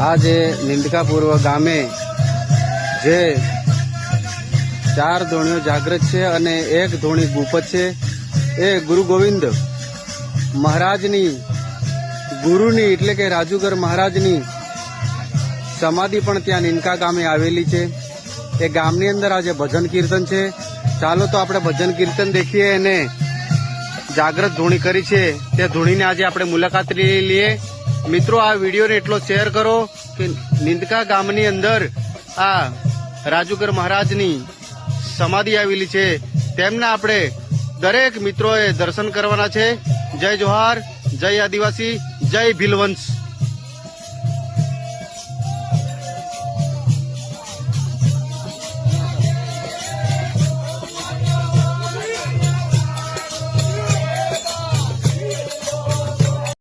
આ જે નિંદકા પૂર્વ ગામે જે 4 ધોણીઓ જાગૃત છે અને 1 ધોણી ગુપત છે, એ ગુરુ ગોવિંદ મહારાજની ગુરુની એટલે કે રાજુગર મહારાજની સમાધિ પણ ત્યાં નિંદકા ગામે આવેલી છે। એ ગામની અંદર આજે ભજન કીર્તન છે। ચાલો તો આપણે ભજન કીર્તન દેખીએ અને જાગૃત ધૂણી કરી છે તે ધૂણીને આજે આપણે મુલાકાત લઈએ। મિત્રો, આ વિડીયોને એટલો શેર કરો કે નિંદકા ગામની અંદર આ રાજુગર મહારાજની સમાધિ આવેલી છે, તેમના આપણે દરેક મિત્રોએ દર્શન કરવાના છે। જય જોહાર, જય આદિવાસી, જય ભીલવંશ।